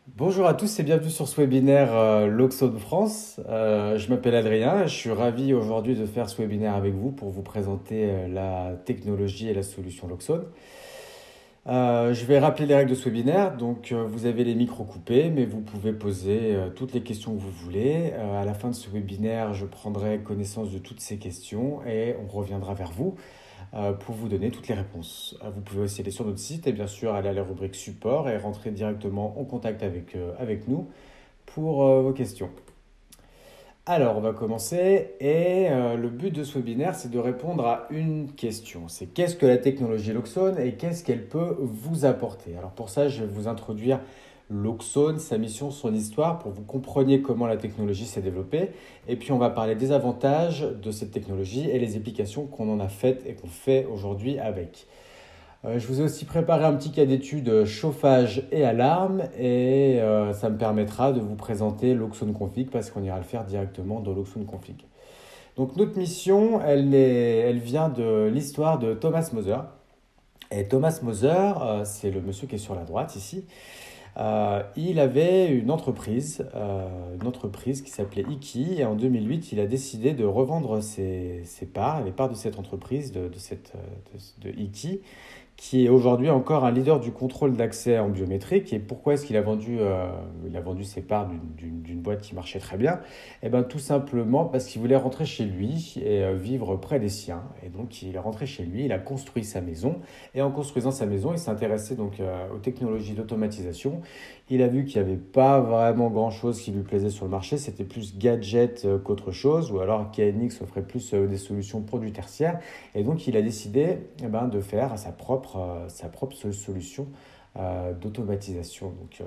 Bonjour à tous et bienvenue sur ce webinaire Loxone France. Je m'appelle Adrien et je suis ravi aujourd'hui de faire ce webinaire avec vous pour vous présenter la technologie et la solution Loxone. Je vais rappeler les règles de ce webinaire. Donc, vous avez les micros coupés, mais vous pouvez poser toutes les questions que vous voulez. À la fin de ce webinaire, je prendrai connaissance de toutes ces questions et on reviendra vers vous pour vous donner toutes les réponses. Vous pouvez aussi aller sur notre site et bien sûr aller à la rubrique support et rentrer directement en contact avec nous pour vos questions. Alors, on va commencer et le but de ce webinaire, c'est de répondre à une question. C'est qu'est-ce que la technologie Loxone et qu'est-ce qu'elle peut vous apporter? Alors pour ça, je vais vous introduire Loxone, sa mission, son histoire, pour que vous compreniez comment la technologie s'est développée. Et puis on va parler des avantages de cette technologie et les applications qu'on en a faites et qu'on fait aujourd'hui avec. Je vous ai aussi préparé un petit cas d'étude chauffage et alarme et ça me permettra de vous présenter l'Oxone Config parce qu'on ira le faire directement dans l'Oxone Config. Donc notre mission, elle vient de l'histoire de Thomas Moser. Et Thomas Moser, c'est le monsieur qui est sur la droite ici. Il avait une entreprise qui s'appelait Iki, et en 2008, il a décidé de revendre ses parts, les parts de cette entreprise, de Iki, qui est aujourd'hui encore un leader du contrôle d'accès en biométrique. Et pourquoi est-ce qu'il a vendu ses parts d'une boîte qui marchait très bien? Eh bien, tout simplement parce qu'il voulait rentrer chez lui et vivre près des siens. Et donc, il est rentré chez lui, il a construit sa maison. Et en construisant sa maison, il s'est intéressé donc aux technologies d'automatisation. Il a vu qu'il n'y avait pas vraiment grand-chose qui lui plaisait sur le marché. C'était plus gadget qu'autre chose. Ou alors KNX offrait plus des solutions produits tertiaires. Et donc, il a décidé de faire sa propre solution d'automatisation. Donc,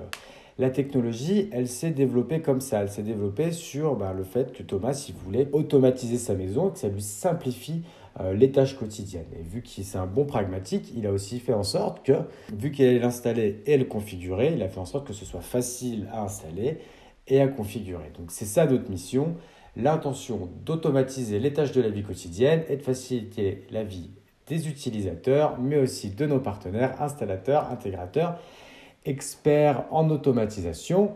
la technologie, elle s'est développée comme ça. Elle s'est développée sur le fait que Thomas, il voulait automatiser sa maison, que ça lui simplifie les tâches quotidiennes. Et vu qu'il c'est un bon pragmatique, il a aussi fait en sorte que, vu qu'il allait l'installer et le configurer, il a fait en sorte que ce soit facile à installer et à configurer. Donc, c'est ça notre mission. L'intention d'automatiser les tâches de la vie quotidienne et de faciliter la vie des utilisateurs, mais aussi de nos partenaires, installateurs, intégrateurs, experts en automatisation.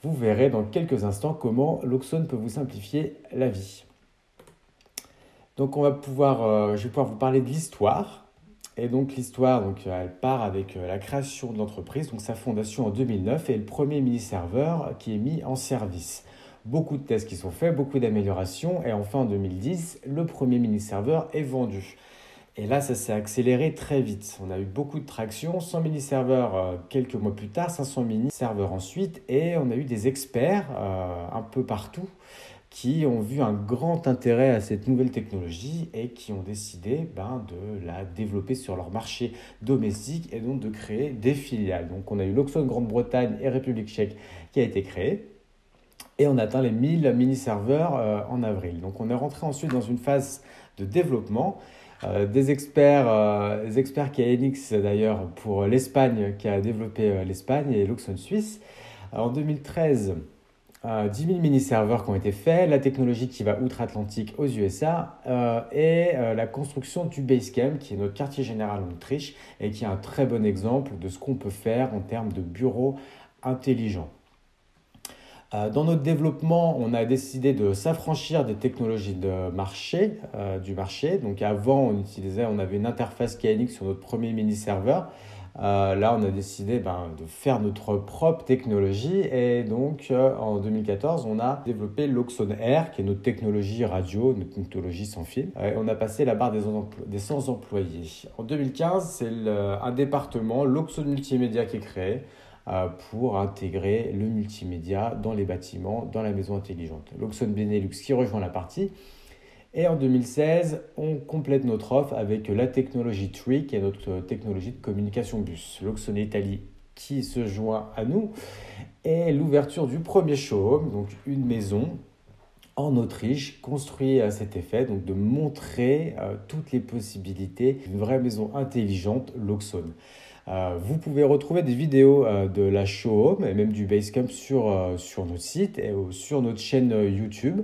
Vous verrez dans quelques instants comment Loxone peut vous simplifier la vie. Donc je vais pouvoir vous parler de l'histoire. Et donc l'histoire, elle part avec la création de l'entreprise, donc sa fondation en 2009 et le premier mini-serveur qui est mis en service. Beaucoup de tests qui sont faits, beaucoup d'améliorations et enfin en 2010, le premier mini-serveur est vendu. Et là, ça s'est accéléré très vite. On a eu beaucoup de traction, 100 mini-serveurs quelques mois plus tard, 500 mini-serveurs ensuite, et on a eu des experts un peu partout qui ont vu un grand intérêt à cette nouvelle technologie et qui ont décidé de la développer sur leur marché domestique et donc de créer des filiales. Donc on a eu Loxone Grande-Bretagne et République tchèque qui a été créé. Et on atteint les 1000 mini-serveurs en avril. Donc on est rentré ensuite dans une phase de développement. Des experts KNX d'ailleurs pour l'Espagne, qui a développé l'Espagne, et Loxone Suisse. En 2013, 10 000 mini-serveurs qui ont été faits, la technologie qui va outre-Atlantique aux USA et la construction du Basecamp, qui est notre quartier général en Autriche et qui est un très bon exemple de ce qu'on peut faire en termes de bureaux intelligents. Dans notre développement, on a décidé de s'affranchir des technologies du marché. Donc avant, on avait une interface KNX sur notre premier mini-serveur. Là, on a décidé de faire notre propre technologie et donc en 2014, on a développé l'Oxone Air, qui est notre technologie radio, notre technologie sans fil. On a passé la barre des 100 employés. En 2015, c'est un département, l'Oxone Multimédia, qui est créé pour intégrer le multimédia dans les bâtiments, dans la maison intelligente. L'Oxone Benelux qui rejoint la partie. Et en 2016, on complète notre offre avec la technologie TRI, qui est notre technologie de communication bus. L'Oxone Italie qui se joint à nous. Et l'ouverture du premier showroom, donc une maison en Autriche, construite à cet effet, donc de montrer toutes les possibilités d'une vraie maison intelligente, l'Oxone. Vous pouvez retrouver des vidéos de la showroom et même du Basecamp sur notre site et sur notre chaîne YouTube.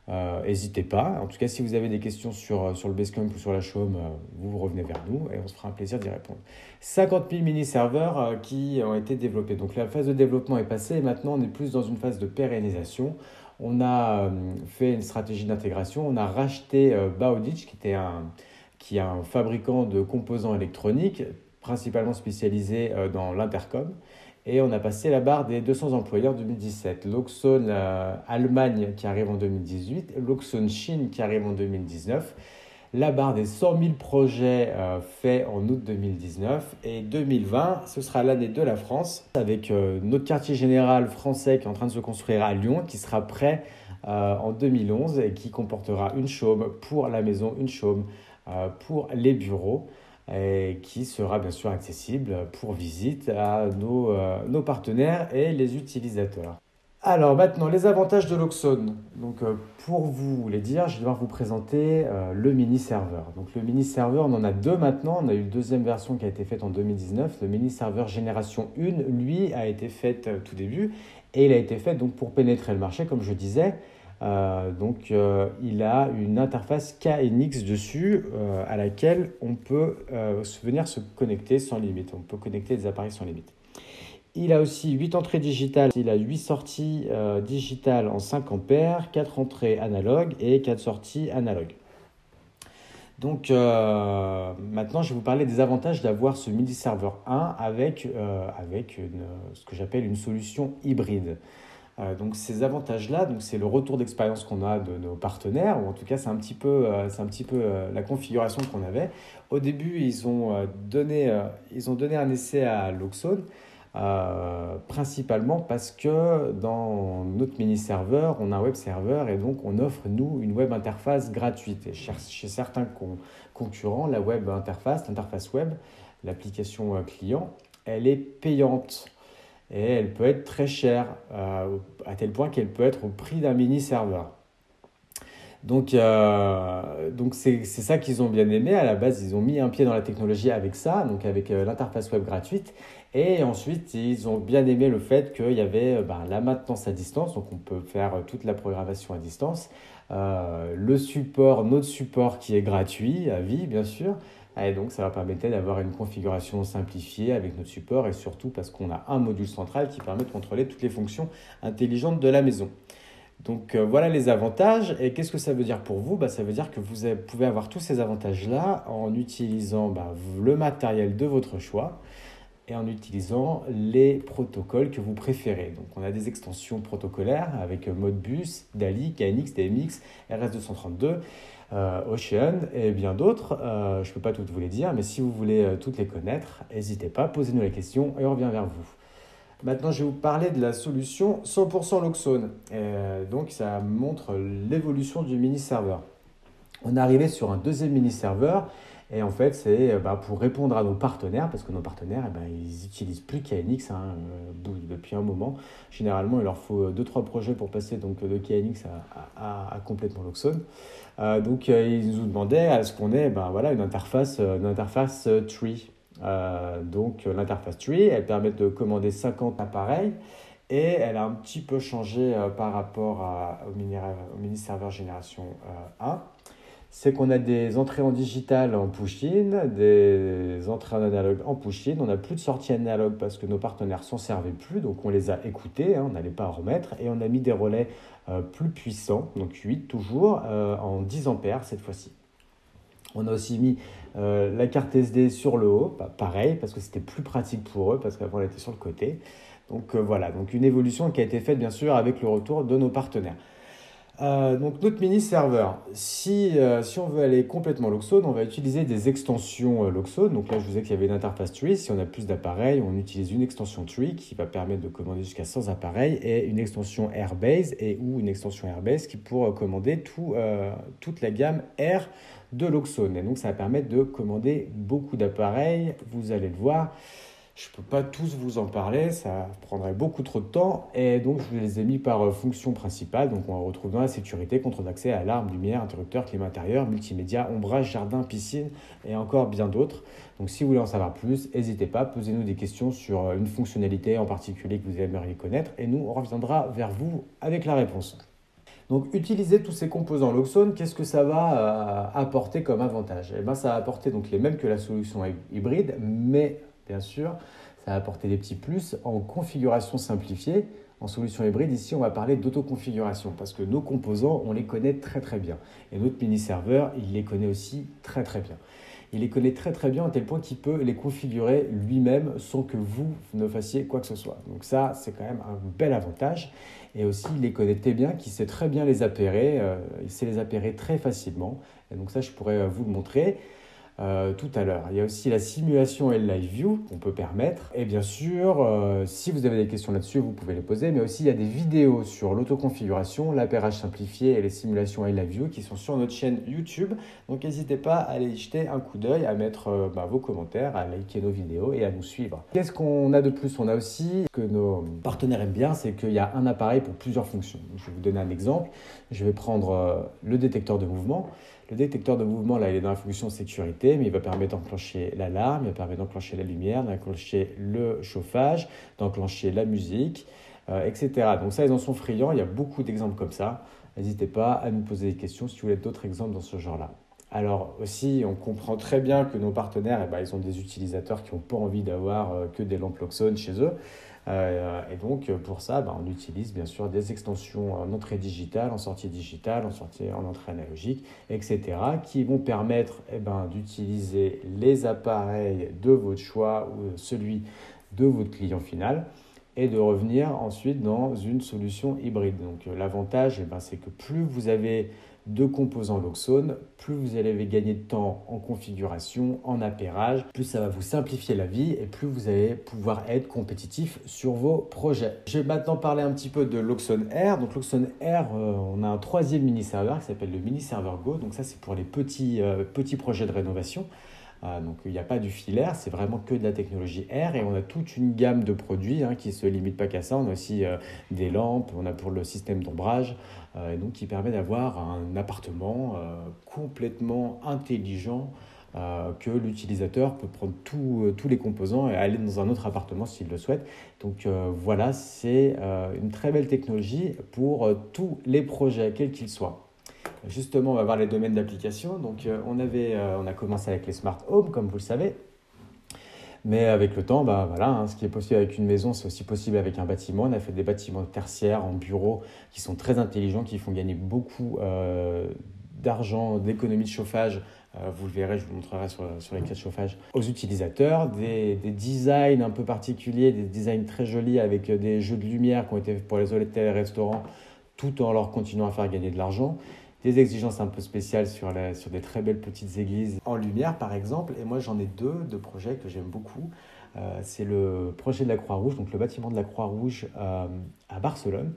n'hésitez pas. En tout cas, si vous avez des questions sur le Basecamp ou sur la Chaume, vous revenez vers nous et on se fera un plaisir d'y répondre. 50 000 mini-serveurs qui ont été développés. Donc la phase de développement est passée et maintenant on est plus dans une phase de pérennisation. On a fait une stratégie d'intégration. On a racheté Bowditch, qui est un fabricant de composants électroniques, principalement spécialisé dans l'intercom. Et on a passé la barre des 200 employés en 2017. Loxone Allemagne qui arrive en 2018, Loxone Chine qui arrive en 2019, la barre des 100 000 projets faits en août 2019. Et 2020, ce sera l'année de la France, avec notre quartier général français qui est en train de se construire à Lyon, qui sera prêt en 2011 et qui comportera une chaume pour la maison, une chaume pour les bureaux, et qui sera bien sûr accessible pour visite à nos partenaires et les utilisateurs. Alors maintenant, les avantages de Loxone. Donc pour vous les dire, je vais devoir vous présenter le mini-serveur. Donc le mini-serveur, on en a deux maintenant. On a eu une deuxième version qui a été faite en 2019. Le mini-serveur génération 1, lui, a été fait tout début. Et il a été fait donc pour pénétrer le marché, comme je disais. Il a une interface KNX dessus à laquelle on peut venir se connecter sans limite. On peut connecter des appareils sans limite. Il a aussi 8 entrées digitales, il a 8 sorties digitales en 5 ampères, 4 entrées analogues et 4 sorties analogues. Donc maintenant, je vais vous parler des avantages d'avoir ce MIDI Server 1 avec ce que j'appelle une solution hybride. Donc ces avantages-là, c'est le retour d'expérience qu'on a de nos partenaires, ou en tout cas c'est un petit peu la configuration qu'on avait. Au début, ils ont donné un essai à Loxone, principalement parce que dans notre mini-serveur, on a un web serveur et donc on offre, nous, une web interface gratuite. Et chez certains concurrents, la web interface, l'interface web, l'application client, elle est payante. Et elle peut être très chère, à tel point qu'elle peut être au prix d'un mini-serveur. Donc c'est ça qu'ils ont bien aimé. À la base, ils ont mis un pied dans la technologie avec ça, donc avec l'interface web gratuite. Et ensuite, ils ont bien aimé le fait qu'il y avait la maintenance à distance, donc on peut faire toute la programmation à distance. Le support, notre support qui est gratuit, à vie bien sûr. Et donc, ça va permettre d'avoir une configuration simplifiée avec notre support et surtout parce qu'on a un module central qui permet de contrôler toutes les fonctions intelligentes de la maison. Donc, voilà les avantages. Et qu'est-ce que ça veut dire pour vous? Ça veut dire que vous pouvez avoir tous ces avantages-là en utilisant le matériel de votre choix et en utilisant les protocoles que vous préférez. Donc, on a des extensions protocolaires avec Modbus, DALI, KNX, DMX, RS232. Ocean et bien d'autres. Je ne peux pas toutes vous les dire, mais si vous voulez toutes les connaître, n'hésitez pas, posez-nous la question et on revient vers vous. Maintenant, je vais vous parler de la solution 100% Loxone. Donc, ça montre l'évolution du mini-serveur. On est arrivé sur un deuxième mini-serveur et en fait, c'est pour répondre à nos partenaires, parce que nos partenaires, ils n'utilisent plus KNX depuis un moment. Généralement, il leur faut 2-3 projets pour passer donc, de KNX à complètement Loxone. Ils nous demandaient à ce qu'on ait une interface tree. L'interface tree, elle permet de commander 50 appareils et elle a un petit peu changé par rapport au mini-serveur génération 1. C'est qu'on a des entrées en digital en push-in, des entrées en analogue en push-in. On n'a plus de sortie analogue parce que nos partenaires s'en servaient plus, donc on les a écoutés, on n'allait pas en remettre. Et on a mis des relais plus puissants, donc 8 toujours, en 10 ampères cette fois-ci. On a aussi mis la carte SD sur le haut, pareil, parce que c'était plus pratique pour eux, parce qu'avant elle était sur le côté. Donc voilà, donc une évolution qui a été faite bien sûr avec le retour de nos partenaires. Donc notre mini-serveur, si on veut aller complètement Loxone, on va utiliser des extensions Loxone. Donc là, je vous ai qu'il y avait une interface Tree. Si on a plus d'appareils, on utilise une extension Tree qui va permettre de commander jusqu'à 100 appareils et une extension Airbase ou une extension Airbase qui pourra commander toute la gamme Air de Loxone. Et donc, ça va permettre de commander beaucoup d'appareils. Vous allez le voir. Je ne peux pas tous vous en parler, ça prendrait beaucoup trop de temps et donc je les ai mis par fonction principale. Donc on retrouve dans la sécurité, contrôle d'accès, alarme, lumière, interrupteur, climat intérieur, multimédia, ombrage, jardin, piscine et encore bien d'autres. Donc si vous voulez en savoir plus, n'hésitez pas, posez-nous des questions sur une fonctionnalité en particulier que vous aimeriez connaître et nous on reviendra vers vous avec la réponse. Donc, utiliser tous ces composants Loxone, qu'est-ce que ça va apporter comme avantage? Eh ben, ça va apporter donc les mêmes que la solution hybride, mais bien sûr, ça va apporter des petits plus en configuration simplifiée. En solution hybride, ici, on va parler d'autoconfiguration parce que nos composants, on les connaît très très bien. Et notre mini-serveur, il les connaît aussi très très bien. Il les connaît très très bien à tel point qu'il peut les configurer lui-même sans que vous ne fassiez quoi que ce soit. Donc ça, c'est quand même un bel avantage. Et aussi, il les connaît très bien, qu'il sait très bien les appairer. Il sait les appairer très facilement. Et donc ça, je pourrais vous le montrer tout à l'heure. Il y a aussi la simulation et le live view qu'on peut permettre. Et bien sûr, si vous avez des questions là-dessus, vous pouvez les poser. Mais aussi, il y a des vidéos sur l'autoconfiguration, l'appairage simplifié et les simulations et live view qui sont sur notre chaîne YouTube. Donc, n'hésitez pas à aller y jeter un coup d'œil, à mettre vos commentaires, à liker nos vidéos et à nous suivre. Qu'est-ce qu'on a de plus? On a aussi, ce que nos partenaires aiment bien, c'est qu'il y a un appareil pour plusieurs fonctions. Je vais vous donner un exemple. Je vais prendre le détecteur de mouvement. Le détecteur de mouvement, là, il est dans la fonction sécurité, mais il va permettre d'enclencher l'alarme, il va permettre d'enclencher la lumière, d'enclencher le chauffage, d'enclencher la musique, etc. Donc ça, ils en sont friands. Il y a beaucoup d'exemples comme ça. N'hésitez pas à nous poser des questions si vous voulez d'autres exemples dans ce genre-là. Alors aussi, on comprend très bien que nos partenaires, ils ont des utilisateurs qui n'ont pas envie d'avoir que des lampes Loxone chez eux. Et donc, pour ça, on utilise bien sûr des extensions en entrée digitale, en sortie digitale, en entrée analogique, etc., qui vont permettre d'utiliser les appareils de votre choix ou celui de votre client final et de revenir ensuite dans une solution hybride. Donc, l'avantage, c'est que plus vous avez de composants Loxone, plus vous allez gagner de temps en configuration, en appairage, plus ça va vous simplifier la vie et plus vous allez pouvoir être compétitif sur vos projets. Je vais maintenant parler un petit peu de Loxone Air. Donc Loxone Air, on a un troisième mini-serveur qui s'appelle le mini-serveur Go. Donc ça, c'est pour les petits projets de rénovation. Donc il n'y a pas du filaire, c'est vraiment que de la technologie Air et on a toute une gamme de produits qui ne se limite pas qu'à ça. On a aussi des lampes, on a pour le système d'ombrage, et donc qui permet d'avoir un appartement complètement intelligent que l'utilisateur peut prendre tous les composants et aller dans un autre appartement s'il le souhaite. Donc voilà, c'est une très belle technologie pour tous les projets, quels qu'ils soient. Justement, on va voir les domaines d'application. Donc, on a commencé avec les smart home, comme vous le savez. Mais avec le temps, ce qui est possible avec une maison, c'est aussi possible avec un bâtiment. On a fait des bâtiments tertiaires en bureau qui sont très intelligents, qui font gagner beaucoup d'argent, d'économie de chauffage. Vous le verrez, je vous montrerai sur les cas de chauffage aux utilisateurs. Des designs un peu particuliers, des designs très jolis avec des jeux de lumière qui ont été faits pour les hôtels et restaurants, tout en leur continuant à faire gagner de l'argent. Des exigences un peu spéciales sur des très belles petites églises en lumière, par exemple. Et moi, j'en ai deux projets que j'aime beaucoup. C'est le projet de la Croix-Rouge, donc le bâtiment de la Croix-Rouge à Barcelone.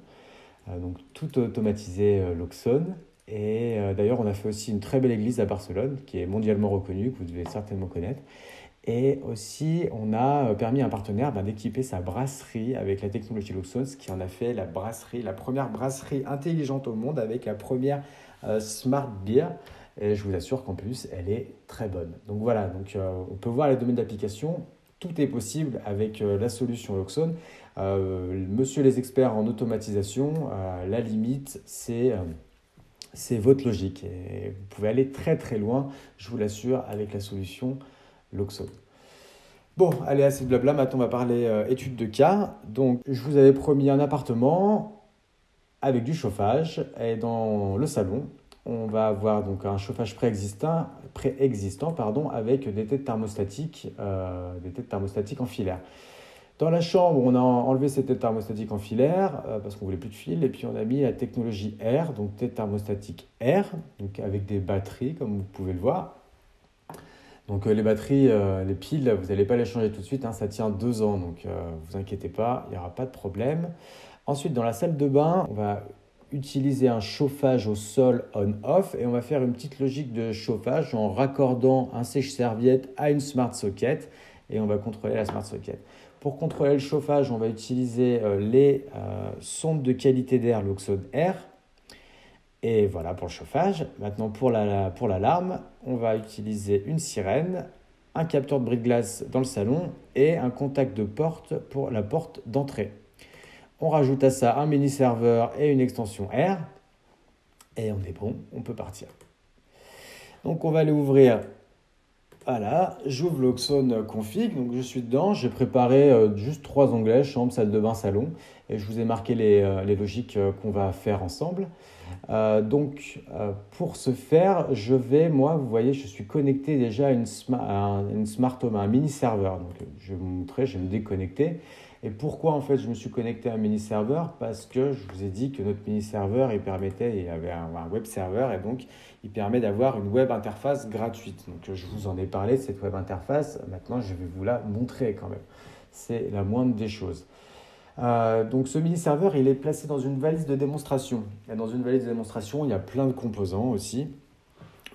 Donc tout automatisé Loxone. Et d'ailleurs, on a fait aussi une très belle église à Barcelone, qui est mondialement reconnue, que vous devez certainement connaître. Et aussi, on a permis à un partenaire d'équiper sa brasserie avec la technologie Loxone, ce qui en a fait la première brasserie intelligente au monde avec la première Smart Beer. Et je vous assure qu'en plus, elle est très bonne. Donc voilà, on peut voir les domaines d'application. Tout est possible avec la solution Loxone. Monsieur les experts en automatisation, la limite, c'est votre logique. Et vous pouvez aller très très loin, je vous l'assure, avec la solution Loxone. Bon, allez, assez de blabla, maintenant on va parler études de cas. Donc, je vous avais promis un appartement avec du chauffage et dans le salon, on va avoir donc un chauffage préexistant avec des têtes thermostatiques en filaire. Dans la chambre, on a enlevé ces têtes thermostatiques en filaire parce qu'on voulait plus de fil et puis on a mis la technologie Air, donc tête thermostatique Air, donc avec des batteries comme vous pouvez le voir. Donc les batteries, les piles, vous n'allez pas les changer tout de suite, ça tient 2 ans, donc vous inquiétez pas, il n'y aura pas de problème. Ensuite, dans la salle de bain, on va utiliser un chauffage au sol on-off et on va faire une petite logique de chauffage en raccordant un sèche-serviette à une smart socket et on va contrôler la smart socket. Pour contrôler le chauffage, on va utiliser les sondes de qualité d'air Loxone Air. Et voilà pour le chauffage. Maintenant, pour l'alarme, on va utiliser une sirène, un capteur de brise-glace dans le salon et un contact de porte pour la porte d'entrée. On rajoute à ça un mini-serveur et une extension Air. Et on est bon, on peut partir. Donc on va aller ouvrir. Voilà, j'ouvre l'Oxone config, donc je suis dedans, j'ai préparé juste 3 onglets, chambre, salle de bain, salon, et je vous ai marqué les logiques qu'on va faire ensemble. Pour ce faire, moi, vous voyez, je suis connecté déjà à une Smart Home, à un mini-serveur. Donc, je vais vous montrer, je vais me déconnecter. Et pourquoi, en fait, je me suis connecté à un mini-serveur? Parce que je vous ai dit que notre mini-serveur, il avait un web serveur, et donc, il permet d'avoir une web interface gratuite. Donc, je vous en ai parlé de cette web interface. Maintenant, je vais vous la montrer quand même. C'est la moindre des choses. Donc ce mini-serveur, il est placé dans une valise de démonstration. Et dans une valise de démonstration, il y a plein de composants aussi.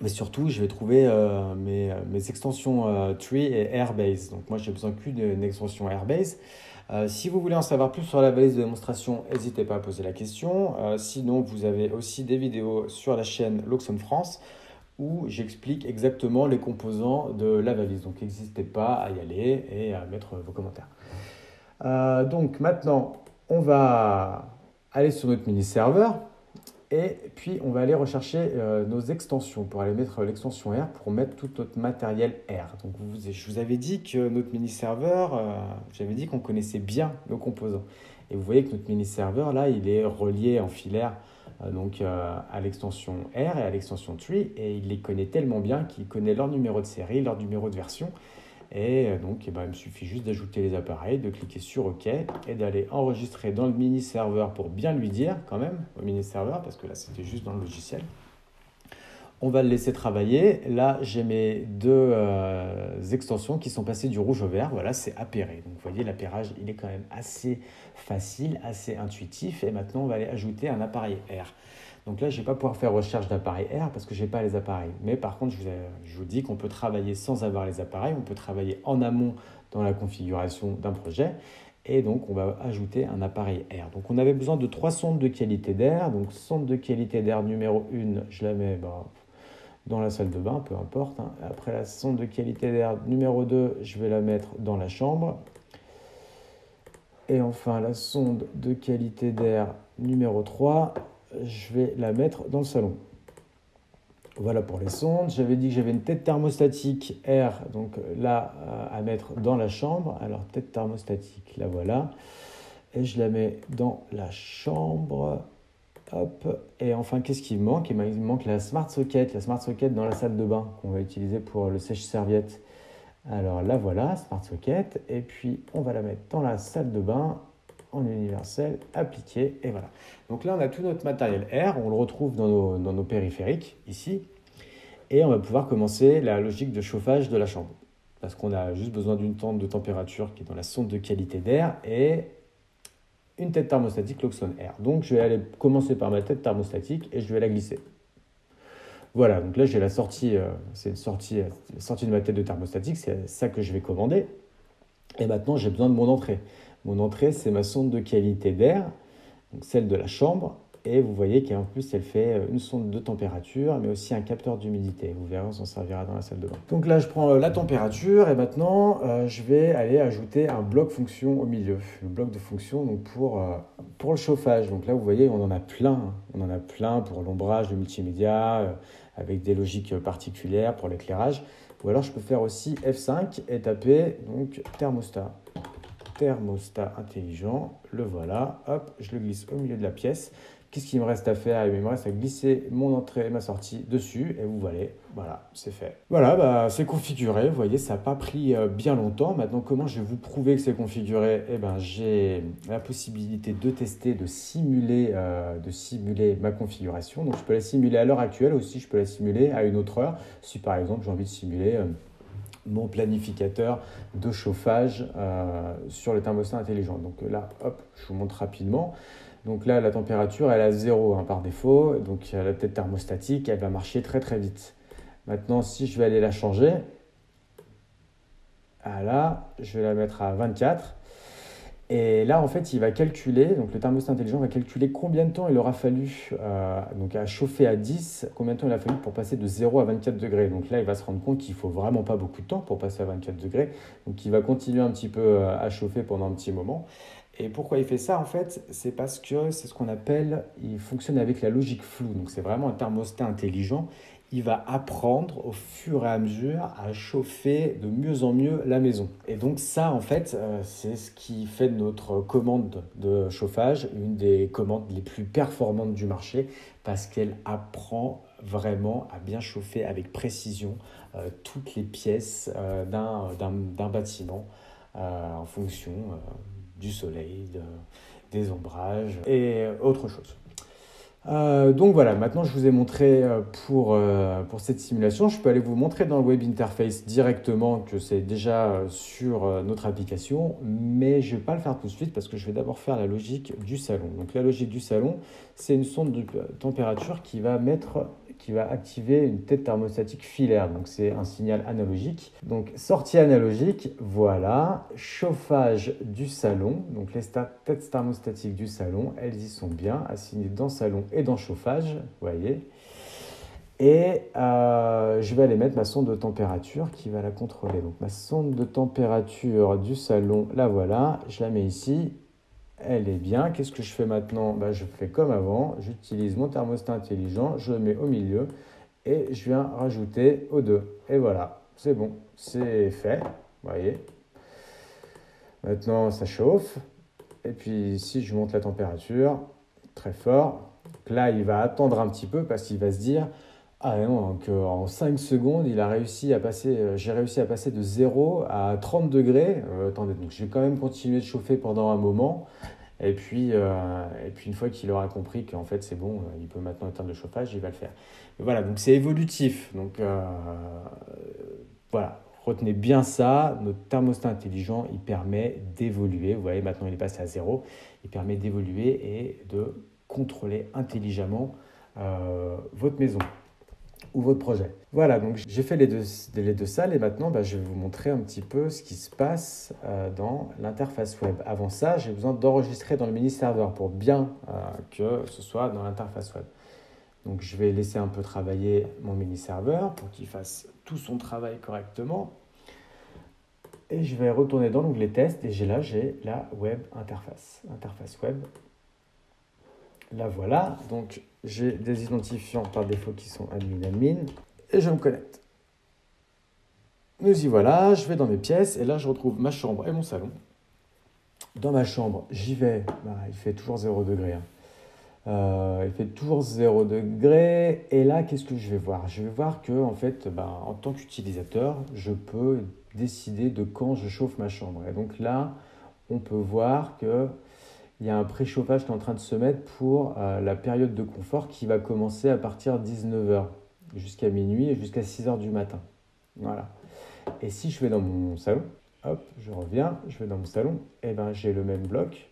Mais surtout, je vais trouver mes extensions Tree et Airbase. Donc moi, j'ai besoin qu'une d'une extension Airbase. Si vous voulez en savoir plus sur la valise de démonstration, n'hésitez pas à poser la question. Sinon, vous avez aussi des vidéos sur la chaîne Loxone France où j'explique exactement les composants de la valise. Donc n'hésitez pas à y aller et à mettre vos commentaires. Donc maintenant, on va aller sur notre mini-serveur et puis on va aller rechercher nos extensions pour aller mettre l'extension R pour mettre tout notre matériel R. Donc je vous avais dit que notre mini-serveur, j'avais dit qu'on connaissait bien nos composants. Et vous voyez que notre mini-serveur, là, il est relié en filaire à l'extension R et à l'extension Tree et il les connaît tellement bien qu'il connaît leur numéro de série, leur numéro de version. Et donc, il me suffit juste d'ajouter les appareils, de cliquer sur OK et d'aller enregistrer dans le mini-serveur pour bien lui dire quand même, au mini-serveur, parce que là, c'était juste dans le logiciel. On va le laisser travailler. Là, j'ai mes deux extensions qui sont passées du rouge au vert. Voilà, c'est appairé. Donc, vous voyez, l'appairage, il est quand même assez facile, assez intuitif. Et maintenant, on va aller ajouter un appareil R. Donc là, je ne vais pas pouvoir faire recherche d'appareil R parce que je n'ai pas les appareils. Mais par contre, je vous dis qu'on peut travailler sans avoir les appareils. On peut travailler en amont dans la configuration d'un projet. Et donc, on va ajouter un appareil R. Donc, on avait besoin de 3 sondes de qualité d'air. Donc, sonde de qualité d'air numéro 1, je la mets dans la salle de bain, peu importe. Après, la sonde de qualité d'air numéro 2, je vais la mettre dans la chambre. Et enfin, la sonde de qualité d'air numéro 3, je vais la mettre dans le salon. Voilà pour les sondes. J'avais dit que j'avais une tête thermostatique R, donc là, à mettre dans la chambre. Alors, tête thermostatique, la voilà. Et je la mets dans la chambre. Hop. Et enfin, qu'est-ce qui me manque? Il me manque la Smart Socket. La Smart Socket dans la salle de bain qu'on va utiliser pour le sèche-serviette. Alors, la voilà, Smart Socket. Et puis, on va la mettre dans la salle de bain. En universel, appliqué, et voilà. Donc là, on a tout notre matériel R, on le retrouve dans nos périphériques, ici, et on va pouvoir commencer la logique de chauffage de la chambre. Parce qu'on a juste besoin d'une tente de température qui est dans la sonde de qualité d'air et une tête thermostatique Loxone R. Donc, je vais aller commencer par ma tête thermostatique et je vais la glisser. Voilà, donc là, j'ai la sortie, c'est la sortie de ma tête de thermostatique, c'est ça que je vais commander. Et maintenant, j'ai besoin de mon entrée. Mon entrée, c'est ma sonde de qualité d'air, donc celle de la chambre. Et vous voyez qu'en plus, elle fait une sonde de température, mais aussi un capteur d'humidité. Vous verrez, on s'en servira dans la salle de bain. Donc là, je prends la température et maintenant, je vais aller ajouter un bloc fonction au milieu. Le bloc de fonction donc pour le chauffage. Donc là, vous voyez, on en a plein. On en a plein pour l'ombrage, le multimédia, avec des logiques particulières pour l'éclairage. Ou alors, je peux faire aussi F5 et taper donc thermostat intelligent, le voilà, hop, je le glisse au milieu de la pièce. Qu'est-ce qu'il me reste à faire? Il me reste à glisser mon entrée et ma sortie dessus et vous voyez, voilà, c'est fait. Voilà, c'est configuré, vous voyez, ça n'a pas pris bien longtemps. Maintenant, comment je vais vous prouver que c'est configuré? J'ai la possibilité de tester, de simuler ma configuration. Donc, je peux la simuler à l'heure actuelle aussi, je peux la simuler à une autre heure. Si par exemple, j'ai envie de simuler mon planificateur de chauffage sur le thermostat intelligent. Donc là, hop, je vous montre rapidement. Donc là, la température, elle est à 0 par défaut. Donc la tête thermostatique, elle va marcher très très vite. Maintenant, si je vais aller la changer, là, je vais la mettre à 24. Et là, en fait, il va calculer, donc le thermostat intelligent va calculer combien de temps il aura fallu à chauffer à 10, combien de temps il a fallu pour passer de 0 à 24 degrés. Donc là, il va se rendre compte qu'il ne faut vraiment pas beaucoup de temps pour passer à 24 degrés. Donc il va continuer un petit peu à chauffer pendant un petit moment. Et pourquoi il fait ça en fait? C'est parce que c'est ce qu'on appelle, il fonctionne avec la logique floue. Donc c'est vraiment un thermostat intelligent. Il va apprendre au fur et à mesure à chauffer de mieux en mieux la maison. Et donc ça en fait, c'est ce qui fait de notre commande de chauffage une des commandes les plus performantes du marché parce qu'elle apprend vraiment à bien chauffer avec précision toutes les pièces d'un bâtiment en fonction du soleil, des ombrages et autre chose. Donc voilà, maintenant je vous ai montré pour cette simulation. Je peux aller vous montrer dans le web interface directement que c'est déjà sur notre application, mais je ne vais pas le faire tout de suite parce que je vais d'abord faire la logique du salon. Donc la logique du salon, c'est une sonde de température qui va activer une tête thermostatique filaire. Donc c'est un signal analogique. Donc sortie analogique, voilà, chauffage du salon. Donc les têtes thermostatiques du salon, elles y sont bien assignées dans salon et dans chauffage, vous voyez. Et je vais aller mettre ma sonde de température qui va la contrôler. Donc ma sonde de température du salon, la voilà, je la mets ici. Elle est bien. Qu'est-ce que je fais maintenant? Je fais comme avant. J'utilise mon thermostat intelligent, je le mets au milieu et je viens rajouter O2. Et voilà, c'est bon, c'est fait. Vous voyez. Maintenant, ça chauffe. Et puis ici, je monte la température très fort. Donc là, il va attendre un petit peu parce qu'il va se dire ah non, donc en 5 secondes, j'ai réussi à passer de 0 à 30 degrés. Attendez, donc je vais quand même continuer de chauffer pendant un moment. Et puis une fois qu'il aura compris qu'en fait c'est bon, il peut maintenant éteindre le chauffage, il va le faire. Mais voilà, donc c'est évolutif. Donc voilà, retenez bien ça. Notre thermostat intelligent, il permet d'évoluer. Vous voyez, maintenant il est passé à 0. Il permet d'évoluer et de contrôler intelligemment votre maison ou votre projet. Voilà, donc j'ai fait les deux salles et maintenant je vais vous montrer un petit peu ce qui se passe dans l'interface web. Avant ça, j'ai besoin d'enregistrer dans le mini-serveur pour bien que ce soit dans l'interface web. Donc je vais laisser un peu travailler mon mini-serveur pour qu'il fasse tout son travail correctement. Et je vais retourner dans l'onglet test et j'ai la web interface web. La voilà, donc j'ai des identifiants par défaut qui sont admin et je me connecte. Nous y voilà, je vais dans mes pièces et là je retrouve ma chambre et mon salon. Dans ma chambre, j'y vais, il fait toujours 0 degré. Il fait toujours 0 degré et là qu'est-ce que je vais voir? Je vais voir que en fait, en tant qu'utilisateur, je peux décider de quand je chauffe ma chambre. Et donc là, on peut voir que il y a un préchauffage qui est en train de se mettre pour la période de confort qui va commencer à partir de 19h jusqu'à minuit et jusqu'à 6h du matin. Voilà. Et si je vais dans mon salon, hop, je reviens, je vais dans mon salon, et j'ai le même bloc.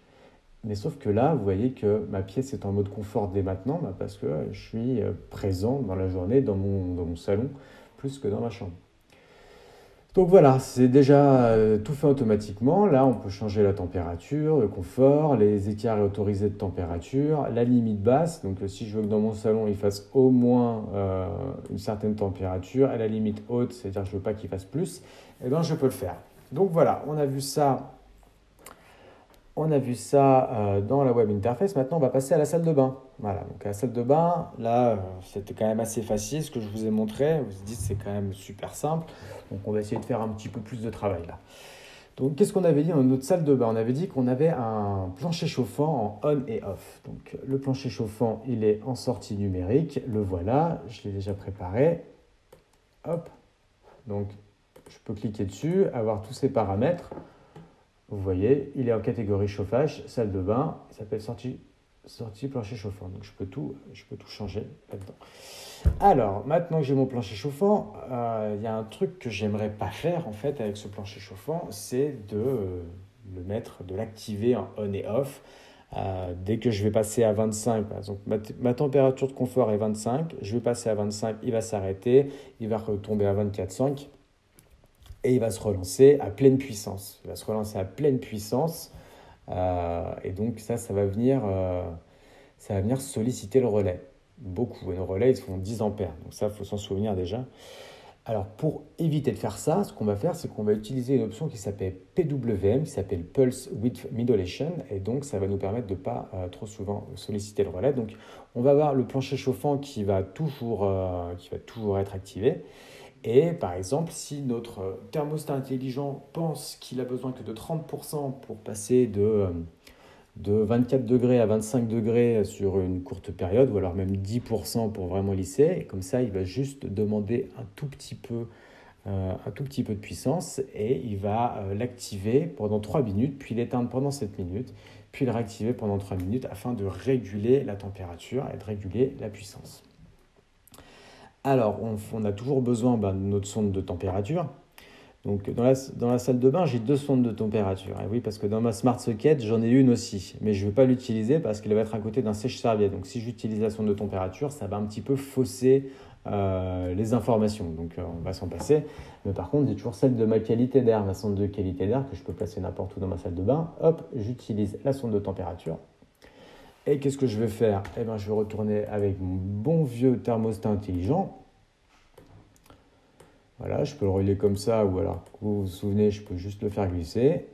Mais sauf que là, vous voyez que ma pièce est en mode confort dès maintenant parce que je suis présent dans la journée dans mon salon plus que dans ma chambre. Donc voilà, c'est déjà tout fait automatiquement. Là, on peut changer la température, le confort, les écarts autorisés de température, la limite basse. Donc si je veux que dans mon salon, il fasse au moins une certaine température, et la limite haute, c'est-à-dire que je ne veux pas qu'il fasse plus, je peux le faire. Donc voilà, on a vu ça dans la web interface. Maintenant, on va passer à la salle de bain. Voilà, donc à la salle de bain, là, c'était quand même assez facile ce que je vous ai montré. Vous vous dites, c'est quand même super simple. Donc, on va essayer de faire un petit peu plus de travail là. Donc, qu'est-ce qu'on avait dit dans notre salle de bain? On avait dit qu'on avait un plancher chauffant en on et off. Donc, le plancher chauffant, il est en sortie numérique. Le voilà, je l'ai déjà préparé. Hop. Donc, je peux cliquer dessus, avoir tous ces paramètres. Vous voyez, il est en catégorie chauffage, salle de bain, il s'appelle sortie plancher chauffant. Donc je peux tout changer là-dedans. Alors, maintenant que j'ai mon plancher chauffant, il y a un truc que j'aimerais pas faire en fait avec ce plancher chauffant, c'est de l'activer en on et off. Dès que je vais passer à 25, donc ma température de confort est 25, je vais passer à 25, il va s'arrêter, il va retomber à 24,5. Et il va se relancer à pleine puissance. Et donc ça va venir solliciter le relais. Beaucoup. Et le relais, ils font 10 ampères. Donc ça, il faut s'en souvenir déjà. Alors, pour éviter de faire ça, ce qu'on va faire, c'est qu'on va utiliser une option qui s'appelle PWM, qui s'appelle Pulse Width Modulation, et donc ça va nous permettre de ne pas trop souvent solliciter le relais. Donc, on va avoir le plancher chauffant qui va toujours être activé. Et par exemple, si notre thermostat intelligent pense qu'il a besoin que de 30% pour passer de 24 degrés à 25 degrés sur une courte période, ou alors même 10% pour vraiment lisser. Et comme ça, il va juste demander un tout petit peu de puissance et il va l'activer pendant 3 minutes, puis l'éteindre pendant 7 minutes, puis le réactiver pendant 3 minutes afin de réguler la température et de réguler la puissance. Alors, on a toujours besoin de notre sonde de température. Donc, dans la salle de bain, j'ai 2 sondes de température. Et oui, parce que dans ma Smart Socket, j'en ai une aussi. Mais je ne vais pas l'utiliser parce qu'elle va être à côté d'un sèche-serviette. Donc, si j'utilise la sonde de température, ça va un petit peu fausser les informations. Donc, on va s'en passer. Mais par contre, j'ai toujours celle de ma qualité d'air, ma sonde de qualité d'air que je peux placer n'importe où dans ma salle de bain. Hop, j'utilise la sonde de température. Et qu'est-ce que je vais faire? Eh bien, je vais retourner avec mon bon vieux thermostat intelligent. Voilà, je peux le relier comme ça, ou alors, vous vous souvenez, je peux juste le faire glisser.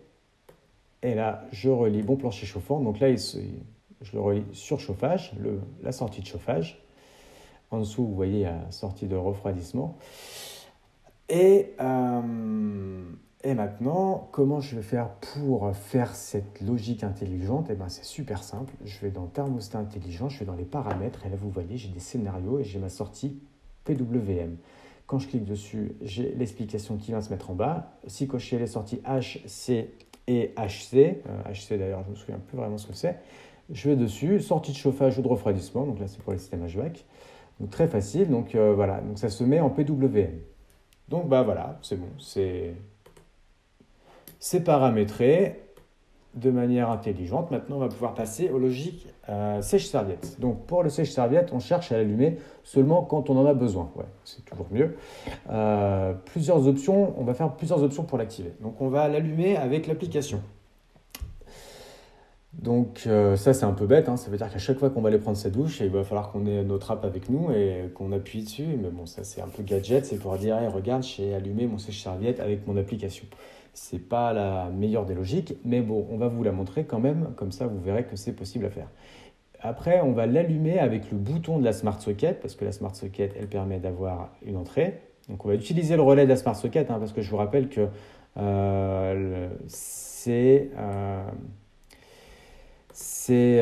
Et là, je relie mon plancher chauffant. Donc là, je le relie sur chauffage, la sortie de chauffage. En dessous, vous voyez la sortie de refroidissement. Et maintenant, comment je vais faire pour faire cette logique intelligente? Eh bien, c'est super simple. Je vais dans thermostat intelligent, je vais dans les paramètres. Et là, vous voyez, j'ai des scénarios et j'ai ma sortie PWM. Quand je clique dessus, j'ai l'explication qui vient se mettre en bas. Si cocher les sorties H, C et HC, HC d'ailleurs, je ne me souviens plus vraiment ce que c'est, je vais dessus, sortie de chauffage ou de refroidissement, donc là c'est pour les systèmes HVAC. Donc très facile, donc voilà, donc ça se met en PWM. Donc bah voilà, c'est bon, c'est paramétré de manière intelligente. Maintenant, on va pouvoir passer aux logiques sèche-serviette. Donc, pour le sèche-serviette, on cherche à l'allumer seulement quand on en a besoin. Ouais, c'est toujours mieux. Plusieurs options, on va faire plusieurs options pour l'activer. Donc, on va l'allumer avec l'application. Donc, ça, c'est un peu bête. Ça veut dire qu'à chaque fois qu'on va aller prendre sa douche, il va falloir qu'on ait notre app avec nous et qu'on appuie dessus. Mais bon, ça, c'est un peu gadget. C'est pour dire, hey, regarde, j'ai allumé mon sèche-serviette avec mon application. C'est pas la meilleure des logiques, mais bon, on va vous la montrer quand même, comme ça vous verrez que c'est possible à faire. Après, on va l'allumer avec le bouton de la Smart Socket, parce que la Smart Socket, elle permet d'avoir une entrée. Donc on va utiliser le relais de la Smart Socket, parce que je vous rappelle que c'est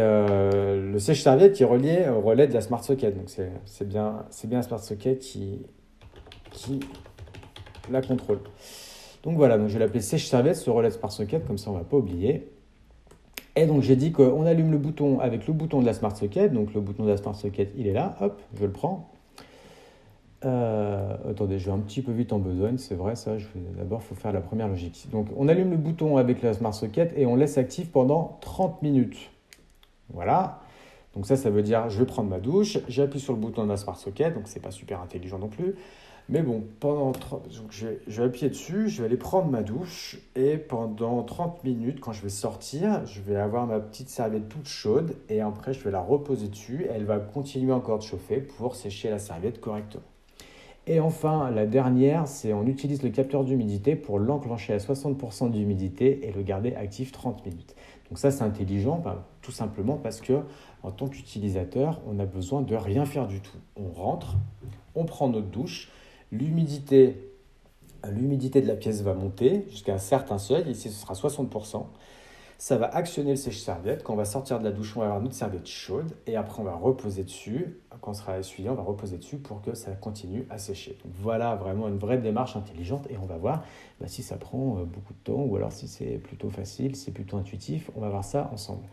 le sèche-serviette qui est relié au relais de la Smart Socket. Donc c'est bien la Smart Socket qui la contrôle. Donc voilà, donc je vais l'appeler sèche-serviette, ce relais Smart Socket, comme ça on ne va pas oublier. Et donc j'ai dit qu'on allume le bouton avec le bouton de la Smart Socket. Donc le bouton de la Smart Socket, il est là, hop, je le prends. Attendez, je vais un petit peu vite en besogne, c'est vrai ça, d'abord il faut faire la première logique. Donc on allume le bouton avec la Smart Socket et on laisse actif pendant 30 minutes. Voilà, donc ça veut dire je vais prendre ma douche, j'appuie sur le bouton de la Smart Socket, donc c'est pas super intelligent non plus. Mais bon, je vais appuyer dessus, je vais aller prendre ma douche et pendant 30 minutes, quand je vais sortir, je vais avoir ma petite serviette toute chaude et après je vais la reposer dessus et elle va continuer encore de chauffer pour sécher la serviette correctement. Et enfin, la dernière, c'est on utilise le capteur d'humidité pour l'enclencher à 60% d'humidité et le garder actif 30 minutes. Donc ça, c'est intelligent, tout simplement parce que en tant qu'utilisateur, on n'a besoin de rien faire du tout. On rentre, on prend notre douche, l'humidité de la pièce va monter jusqu'à un certain seuil, ici ce sera 60%. Ça va actionner le sèche-serviette. Quand on va sortir de la douche, on va avoir notre serviette chaude et après on va reposer dessus. Quand on sera essuyé, on va reposer dessus pour que ça continue à sécher. Donc voilà vraiment une vraie démarche intelligente et on va voir si ça prend beaucoup de temps ou alors si c'est plutôt facile, si c'est plutôt intuitif. On va voir ça ensemble.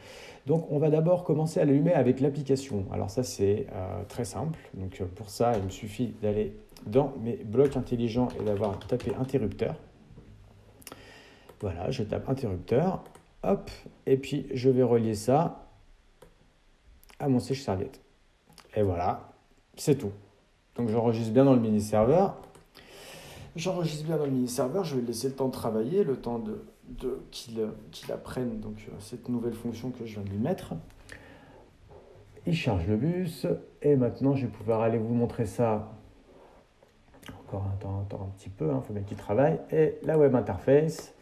Donc on va d'abord commencer à l'allumer avec l'application. Alors ça c'est très simple. Donc pour ça, il me suffit d'aller dans mes blocs intelligents et d'avoir tapé interrupteur. Voilà, je tape interrupteur. Hop, et puis je vais relier ça à mon sèche-serviette. Et voilà, c'est tout. Donc j'enregistre bien dans le mini-serveur. Je vais le laisser le temps de travailler, le temps qu'il apprenne donc, cette nouvelle fonction que je viens de lui mettre. Il charge le bus, et maintenant je vais pouvoir aller vous montrer ça encore un petit peu, faut bien qu'il travaille. Et la web interface,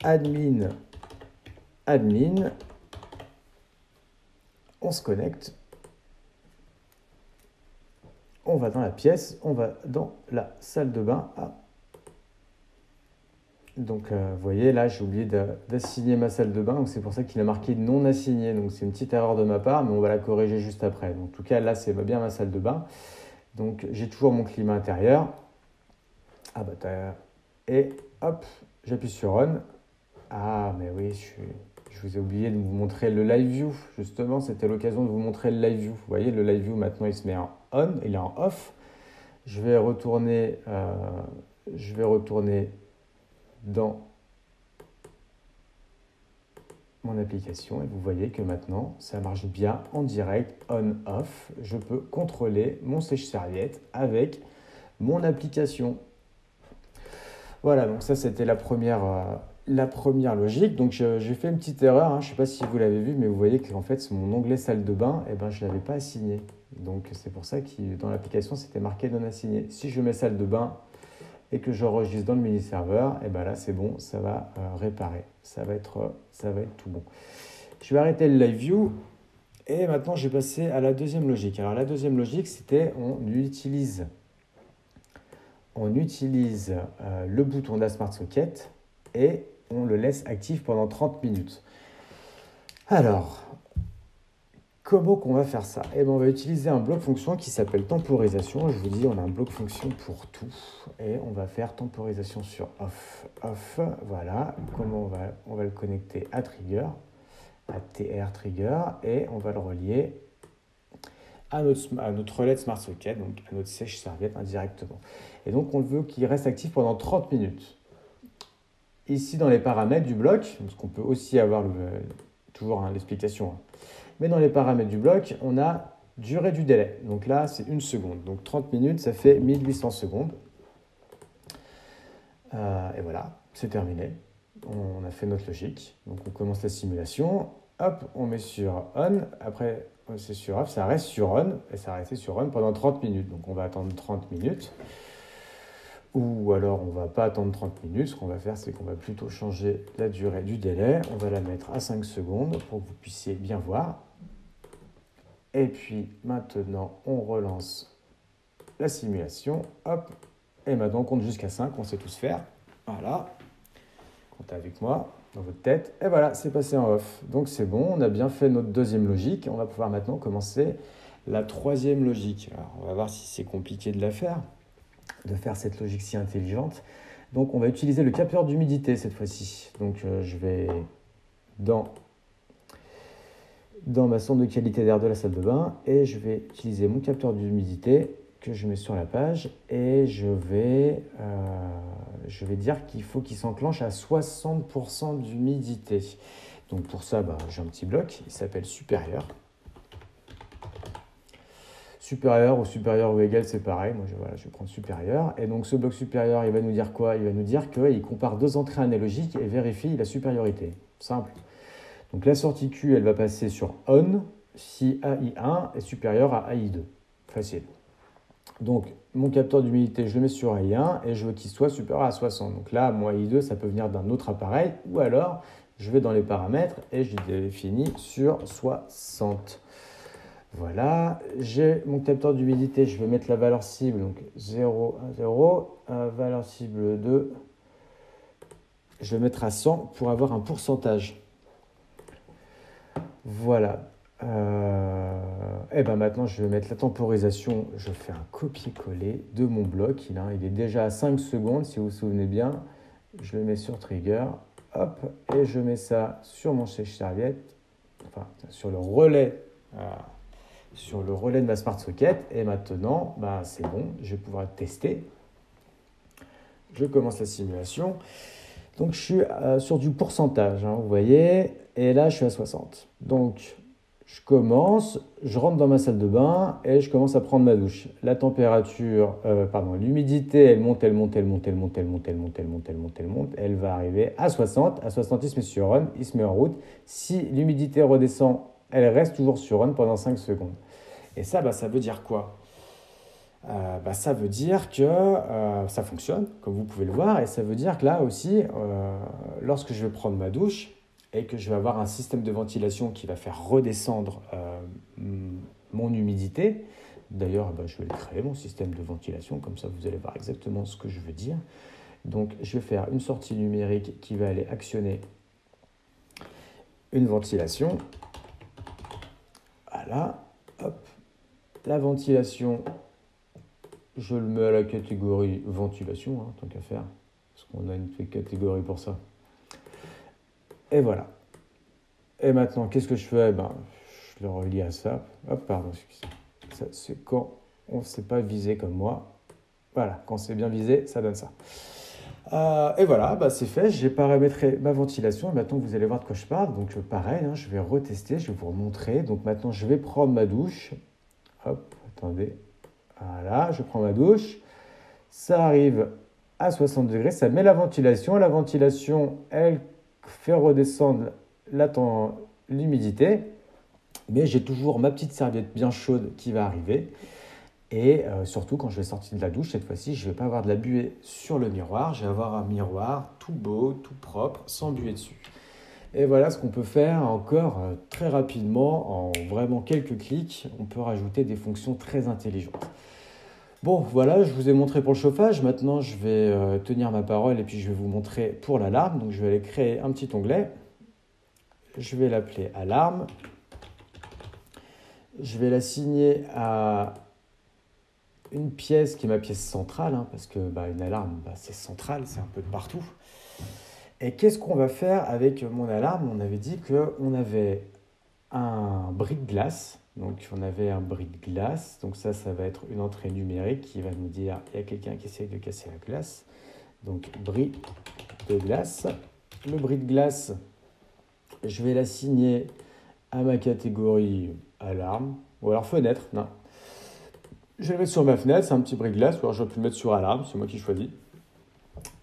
admin, on se connecte. On va dans la pièce, on va dans la salle de bain. Donc, vous voyez, là, j'ai oublié d'assigner ma salle de bain. Donc, c'est pour ça qu'il a marqué non assigné. Donc, c'est une petite erreur de ma part, mais on va la corriger juste après. Donc, en tout cas, là, c'est bien ma salle de bain. Donc, j'ai toujours mon climat intérieur. Et hop, j'appuie sur On. Ah, mais oui, je vous ai oublié de vous montrer le Live View. Justement, c'était l'occasion de vous montrer le Live View. Vous voyez, le Live View, maintenant, il se met en On, il est en Off. Je vais retourner dans mon application et vous voyez que maintenant, ça marche bien en direct, on-off. Je peux contrôler mon sèche-serviette avec mon application. Voilà, donc ça, c'était la première logique. Donc, j'ai fait une petite erreur. Je ne sais pas si vous l'avez vu, mais vous voyez qu'en fait, mon onglet salle de bain, je ne l'avais pas assigné. Donc, c'est pour ça que dans l'application, c'était marqué non assigné. Si je mets salle de bain et que j'enregistre dans le mini-serveur, là, c'est bon, ça va réparer. Ça va être tout bon. Je vais arrêter le Live View. Et maintenant, je vais passer à la deuxième logique. Alors, la deuxième logique, c'était on utilise le bouton de la Smart Socket et on le laisse actif pendant 30 minutes. Alors, comment qu'on va faire ça? On va utiliser un bloc fonction qui s'appelle temporisation. Je vous dis, on a un bloc fonction pour tout. Et on va faire temporisation sur off. Off, voilà. Comment on va le connecter à trigger, à TR trigger, et on va le relier à notre relais de Smart Socket, donc à notre sèche-serviette indirectement. Et donc, on veut qu'il reste actif pendant 30 minutes. Ici, dans les paramètres du bloc, parce qu'on peut aussi avoir toujours l'explication, mais dans les paramètres du bloc, on a durée du délai. Donc là, c'est 1 seconde. Donc 30 minutes, ça fait 1800 secondes. Et voilà, c'est terminé. On a fait notre logique. Donc on commence la simulation. Hop, on met sur On. Après, c'est sur Off. Ça reste sur On. Et ça reste sur On pendant 30 minutes. Donc on va attendre 30 minutes. Ou alors, on ne va pas attendre 30 minutes. Ce qu'on va faire, c'est qu'on va plutôt changer la durée du délai. On va la mettre à 5 secondes pour que vous puissiez bien voir. Et puis, maintenant, on relance la simulation. Hop. Et maintenant, on compte jusqu'à 5. On sait tous faire. Voilà. Comptez avec moi dans votre tête. Et voilà, c'est passé en off. Donc, c'est bon. On a bien fait notre deuxième logique. On va pouvoir maintenant commencer la troisième logique. Alors, on va voir si c'est compliqué de faire cette logique si intelligente. Donc, on va utiliser le capteur d'humidité cette fois-ci. Donc, je vais dans ma sonde de qualité d'air de la salle de bain et je vais utiliser mon capteur d'humidité que je mets sur la page et je vais dire qu'il faut qu'il s'enclenche à 60% d'humidité. Donc, pour ça, j'ai un petit bloc. Il s'appelle supérieur. Supérieur ou égal, c'est pareil. Moi, je vais prendre supérieur. Et donc, ce bloc supérieur, il va nous dire quoi? Il va nous dire qu'il compare deux entrées analogiques et vérifie la supériorité. Simple. Donc, la sortie Q, elle va passer sur ON si AI1 est supérieur à AI2. Facile. Donc, mon capteur d'humidité, je le mets sur AI1 et je veux qu'il soit supérieur à 60. Donc là, mon AI2, ça peut venir d'un autre appareil. Ou alors, je vais dans les paramètres et je définis sur 60. Voilà, j'ai mon capteur d'humidité, je vais mettre la valeur cible, donc 0, 1, 0, valeur cible 2, je vais mettre à 100 pour avoir un pourcentage. Voilà, et maintenant je vais mettre la temporisation, je fais un copier-coller de mon bloc, il est déjà à 5 secondes, si vous vous souvenez bien, je le mets sur trigger, hop, et je mets ça sur mon sèche-serviette, enfin sur le relais. Sur le relais de ma Smart Socket et maintenant c'est bon, je vais pouvoir tester. Je commence la simulation. Donc je suis sur du pourcentage, vous voyez, et là je suis à 60. Donc je commence, je rentre dans ma salle de bain et je commence à prendre ma douche. La température, l'humidité, elle monte, elle va arriver à 60. À 60, il se met sur on, il se met en route. Si l'humidité redescend, elle reste toujours sur on pendant 5 secondes. Et ça, ça veut dire quoi? Ça veut dire que ça fonctionne, comme vous pouvez le voir, et ça veut dire que là aussi, lorsque je vais prendre ma douche et que je vais avoir un système de ventilation qui va faire redescendre mon humidité, d'ailleurs, je vais le créer, mon système de ventilation, comme ça vous allez voir exactement ce que je veux dire. Donc, je vais faire une sortie numérique qui va aller actionner une ventilation. Voilà, hop, la ventilation. Je le mets à la catégorie ventilation, hein, tant qu'à faire, parce qu'on a une catégorie pour ça. Et voilà. Et maintenant, qu'est-ce que je fais? Je le relie à ça. Hop, pardon, ça, c'est quand on ne sait pas viser comme moi. Voilà, quand c'est bien visé, ça donne ça. Et voilà, c'est fait. J'ai paramétré ma ventilation. Et maintenant, vous allez voir de quoi je parle. Donc, pareil, hein, je vais retester, je vais vous remontrer. Donc, maintenant, je vais prendre ma douche. Hop, attendez. Voilà, je prends ma douche. Ça arrive à 60 degrés, ça met la ventilation. La ventilation, elle fait redescendre l'humidité. Mais j'ai toujours ma petite serviette bien chaude qui va arriver. Et surtout, quand je vais sortir de la douche, cette fois-ci, je ne vais pas avoir de la buée sur le miroir. Je vais avoir un miroir tout beau, tout propre, sans buée dessus. Et voilà ce qu'on peut faire encore très rapidement, en vraiment quelques clics. On peut rajouter des fonctions très intelligentes. Bon, voilà, je vous ai montré pour le chauffage. Maintenant, je vais tenir ma parole et puis je vais vous montrer pour l'alarme. Donc, je vais aller créer un petit onglet. Je vais l'appeler alarme. Je vais l'assigner à une pièce qui est ma pièce centrale, hein, parce que une alarme, c'est central, c'est un peu de partout. Et qu'est-ce qu'on va faire avec mon alarme? On avait dit qu'on avait un bris de glace. Donc, on avait un bris de glace. Donc, ça va être une entrée numérique qui va nous dire il y a quelqu'un qui essaie de casser la glace. Donc, bris de glace. Le bris de glace, je vais l'assigner à ma catégorie alarme ou alors fenêtre. Non. Je vais le mettre sur ma fenêtre, c'est un petit bris de glace. Ou alors, je vais le mettre sur alarme, c'est moi qui choisis.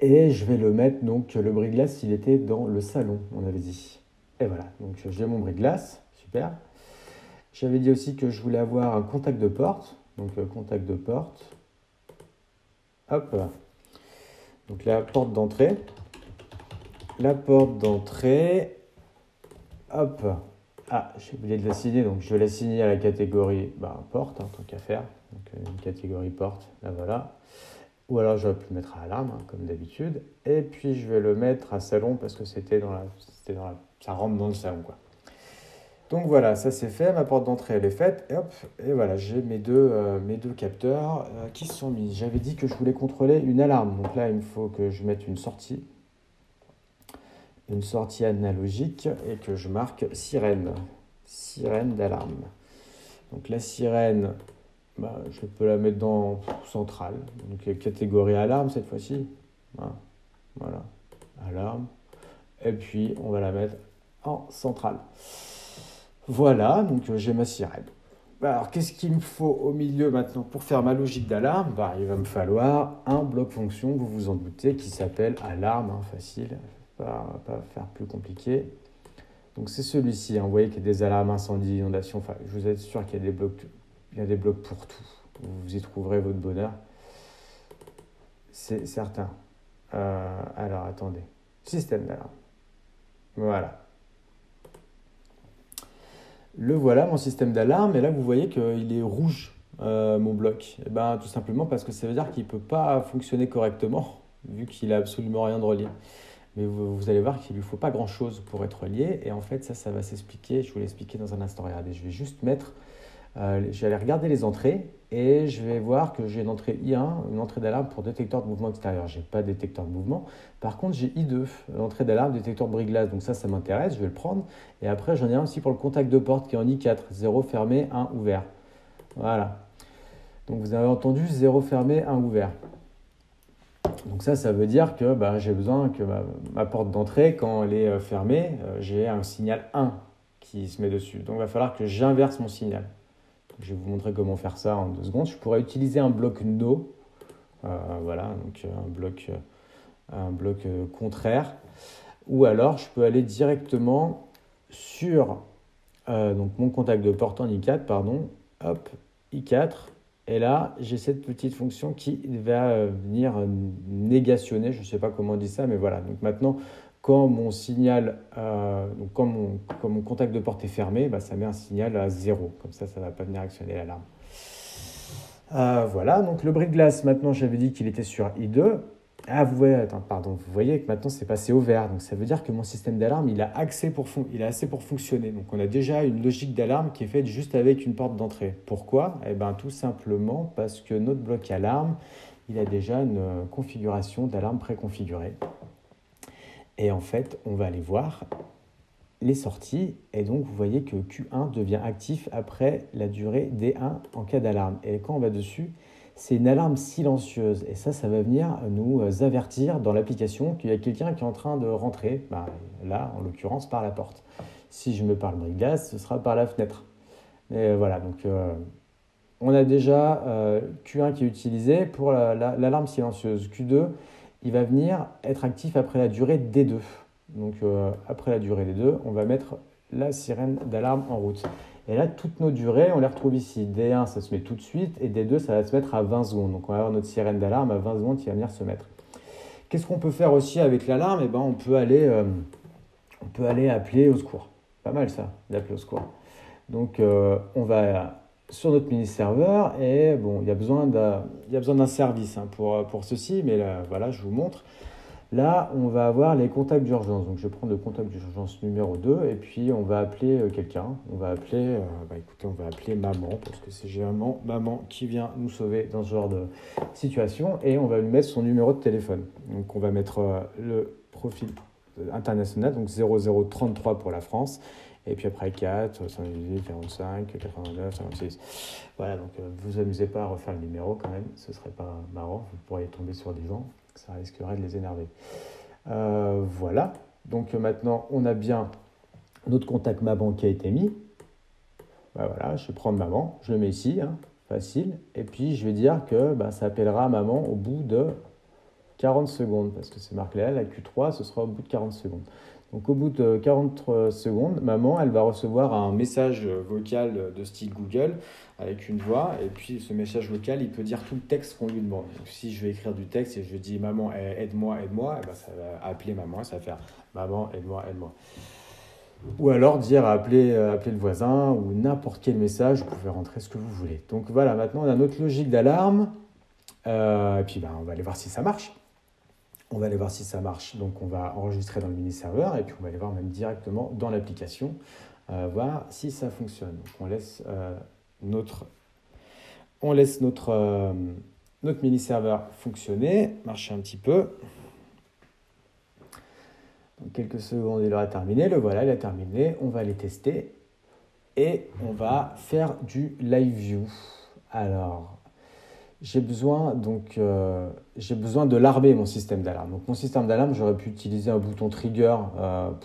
Et je vais le mettre, donc, le bris de glace, il était dans le salon, on avait dit. Et voilà, donc j'ai mon bris de glace, super. J'avais dit aussi que je voulais avoir un contact de porte. Donc, contact de porte. Hop. Donc, la porte d'entrée. La porte d'entrée. Hop. Ah, j'ai oublié de l'assigner. Donc, je vais l'assigner à la catégorie porte, hein, tant qu'à faire. Donc, une catégorie porte. Là, voilà. Ou alors, j'aurais pu le mettre à alarme, hein, comme d'habitude. Et puis, je vais le mettre à salon parce que ça rentre dans le salon, quoi. Donc voilà, ça c'est fait, ma porte d'entrée elle est faite, et hop, et voilà, j'ai mes deux capteurs qui sont mis. J'avais dit que je voulais contrôler une alarme, donc là il me faut que je mette une sortie analogique, et que je marque sirène d'alarme. Donc la sirène, je peux la mettre dans centrale, donc catégorie alarme cette fois-ci, voilà, alarme, et puis on va la mettre en centrale. Voilà, donc j'ai ma sirène. Alors, qu'est-ce qu'il me faut au milieu maintenant pour faire ma logique d'alarme? Il va me falloir un bloc fonction, vous vous en doutez, qui s'appelle alarme, hein, facile, pas faire plus compliqué. Donc c'est celui-ci, hein, vous voyez qu'il y a des alarmes incendie, inondation, je vous assure qu'il y a des blocs pour tout. Vous y trouverez votre bonheur, c'est certain. Alors attendez, système d'alarme. Voilà. Le voilà, mon système d'alarme, et là vous voyez qu'il est rouge, mon bloc. Tout simplement parce que ça veut dire qu'il ne peut pas fonctionner correctement, vu qu'il n'a absolument rien de relié. Mais vous allez voir qu'il ne lui faut pas grand-chose pour être relié, et en fait ça va s'expliquer, je vais vous l'expliquer dans un instant. Regardez, je vais juste mettre, je vais aller regarder les entrées, et je vais voir que j'ai une entrée I1, une entrée d'alarme pour détecteur de mouvement extérieur. Je n'ai pas de détecteur de mouvement. Par contre, j'ai I2, l'entrée d'alarme, détecteur de bris-glace. Donc ça m'intéresse, je vais le prendre. Et après, j'en ai un aussi pour le contact de porte qui est en I4, 0 fermé, 1 ouvert. Voilà. Donc vous avez entendu 0 fermé, 1 ouvert. Donc ça veut dire que j'ai besoin que ma porte d'entrée, quand elle est fermée, j'ai un signal 1 qui se met dessus. Donc il va falloir que j'inverse mon signal. Je vais vous montrer comment faire ça en 2 secondes. Je pourrais utiliser un bloc no, voilà, donc un bloc contraire, ou alors je peux aller directement sur donc mon contact de porte en I4, pardon, hop, I4, Et là, j'ai cette petite fonction qui va venir négationner, je ne sais pas comment on dit ça, mais voilà. Donc maintenant, quand mon signal, donc quand mon contact de porte est fermé, bah, ça met un signal à 0. Comme ça ne va pas venir actionner l'alarme. Voilà, donc le bris de glace, maintenant j'avais dit qu'il était sur I2. Ah, vous voyez, attends, pardon, vous voyez que maintenant c'est passé au vert. Donc ça veut dire que mon système d'alarme, il a assez pour fonctionner. Donc on a déjà une logique d'alarme qui est faite juste avec une porte d'entrée. Pourquoi? Eh bien tout simplement parce que notre bloc alarme, il a déjà une configuration d'alarme préconfigurée. Et en fait, on va aller voir les sorties. Et donc vous voyez que Q1 devient actif après la durée D1 en cas d'alarme. Et quand on va dessus, c'est une alarme silencieuse. Et ça va venir nous avertir dans l'application qu'il y a quelqu'un qui est en train de rentrer. Ben, là, en l'occurrence, par la porte. Si je me parle de gaz, ce sera par la fenêtre. Et voilà, donc on a déjà Q1 qui est utilisé pour l'alarme silencieuse. Q2, il va venir être actif après la durée D2. Donc après la durée D2, on va mettre la sirène d'alarme en route. Et là, toutes nos durées, on les retrouve ici. D1, ça se met tout de suite, et D2, ça va se mettre à 20 secondes. Donc on va avoir notre sirène d'alarme à 20 secondes qui va venir se mettre. Qu'est-ce qu'on peut faire aussi avec l'alarme? Eh ben, on peut aller appeler au secours. Pas mal ça, d'appeler au secours. Donc on va sur notre mini-serveur, et bon, il y a besoin d'un service pour ceci, mais là, voilà, je vous montre. Là, on va avoir les contacts d'urgence. Donc, je vais prendre le contact d'urgence numéro 2 et puis on va appeler quelqu'un. On va appeler, écoutez, on va appeler maman parce que c'est généralement maman qui vient nous sauver dans ce genre de situation et on va lui mettre son numéro de téléphone. Donc, on va mettre le profil international, donc 0033 pour la France. Et puis après 4, 58, 45, 89, 56. Voilà, donc vous amusez pas à refaire le numéro quand même, ce serait pas marrant, vous pourriez tomber sur des gens, ça risquerait de les énerver. Voilà, donc maintenant on a bien notre contact maman qui a été mis. Voilà, je vais prendre maman, je le mets ici, facile, et puis je vais dire que ça appellera maman au bout de 40 secondes, parce que c'est marqué là, la Q3, ce sera au bout de 40 secondes. Donc au bout de 40 secondes, maman, elle va recevoir un message vocal de style Google avec une voix. Et puis ce message vocal, il peut dire tout le texte qu'on lui demande. Donc si je vais écrire du texte et je dis maman, aide-moi, aide-moi, et ça va appeler maman, ça va faire maman, aide-moi, aide-moi. Ou alors dire appeler le voisin ou n'importe quel message, vous pouvez rentrer ce que vous voulez. Donc voilà, maintenant on a notre logique d'alarme. Et puis on va aller voir si ça marche. On va aller voir si ça marche, donc on va enregistrer dans le mini-serveur et puis on va aller voir même directement dans l'application, voir si ça fonctionne. Donc on laisse notre mini-serveur fonctionner, marcher un petit peu. Donc quelques secondes, il aura terminé. Le voilà, il a terminé. On va aller tester et on va faire du live view. Alors, j'ai besoin de l'armer, mon système d'alarme. Donc mon système d'alarme, j'aurais pu utiliser un bouton trigger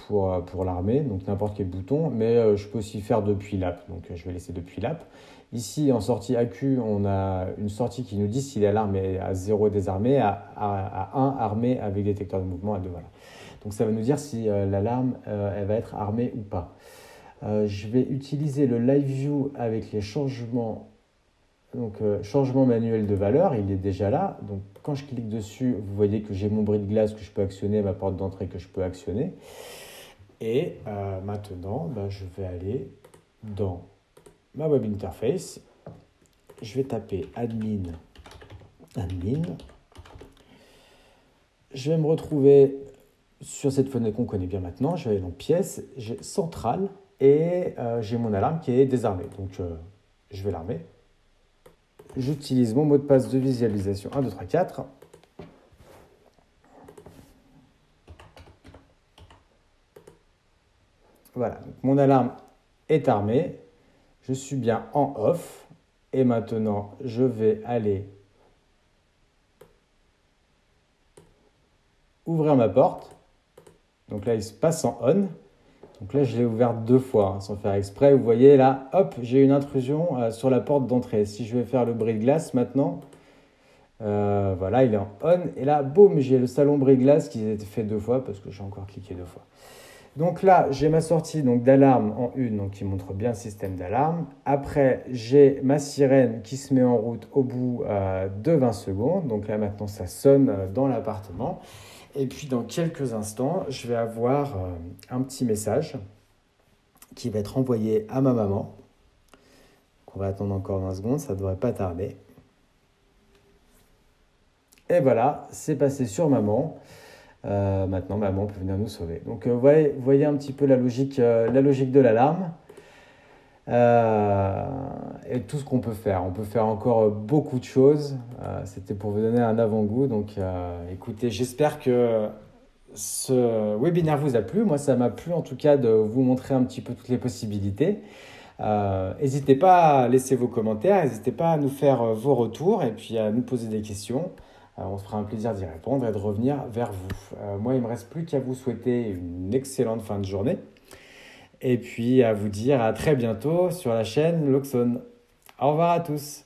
pour l'armer, donc n'importe quel bouton, mais je peux aussi faire depuis l'app. Donc je vais laisser depuis l'app. Ici, en sortie AQ, on a une sortie qui nous dit si l'alarme est à 0 désarmée, à 1 armée avec détecteur de mouvement, à 2. Voilà. Donc ça va nous dire si l'alarme elle va être armée ou pas. Je vais utiliser le live view avec les changements. Donc, changement manuel de valeur, il est déjà là. Donc, quand je clique dessus, vous voyez que j'ai mon bris de glace que je peux actionner, ma porte d'entrée que je peux actionner. Et maintenant, je vais aller dans ma web interface. Je vais taper admin. Je vais me retrouver sur cette fenêtre qu'on connaît bien maintenant. Je vais aller dans pièces, j'ai centrale et j'ai mon alarme qui est désarmée. Donc, je vais l'armer. J'utilise mon mot de passe de visualisation 1, 2, 3, 4. Voilà, donc mon alarme est armée. Je suis bien en off. Et maintenant, je vais aller ouvrir ma porte. Donc là, il se passe en on. Donc là, je l'ai ouverte 2 fois, sans faire exprès. Vous voyez là, hop, j'ai une intrusion sur la porte d'entrée. Si je vais faire le bris de glace maintenant, voilà, il est en on. Et là, boum, j'ai le salon bris de glace qui a été fait 2 fois parce que j'ai encore cliqué 2 fois. Donc là, j'ai ma sortie donc, d'alarme en une, donc qui montre bien le système d'alarme. Après, j'ai ma sirène qui se met en route au bout de 20 secondes. Donc là, maintenant, ça sonne dans l'appartement. Et puis, dans quelques instants, je vais avoir un petit message qui va être envoyé à ma maman. On va attendre encore 20 secondes, ça ne devrait pas tarder. Et voilà, c'est passé sur maman. Maintenant, maman peut venir nous sauver. Donc, voyez un petit peu la logique de l'alarme et tout ce qu'on peut faire. On peut faire encore beaucoup de choses. C'était pour vous donner un avant-goût. Donc, écoutez, j'espère que ce webinaire vous a plu. Moi, ça m'a plu en tout cas de vous montrer un petit peu toutes les possibilités. N'hésitez pas à laisser vos commentaires, n'hésitez pas à nous faire vos retours et puis à nous poser des questions. On se fera un plaisir d'y répondre et de revenir vers vous. Moi, il ne me reste plus qu'à vous souhaiter une excellente fin de journée et puis à vous dire à très bientôt sur la chaîne Loxone. Au revoir à tous.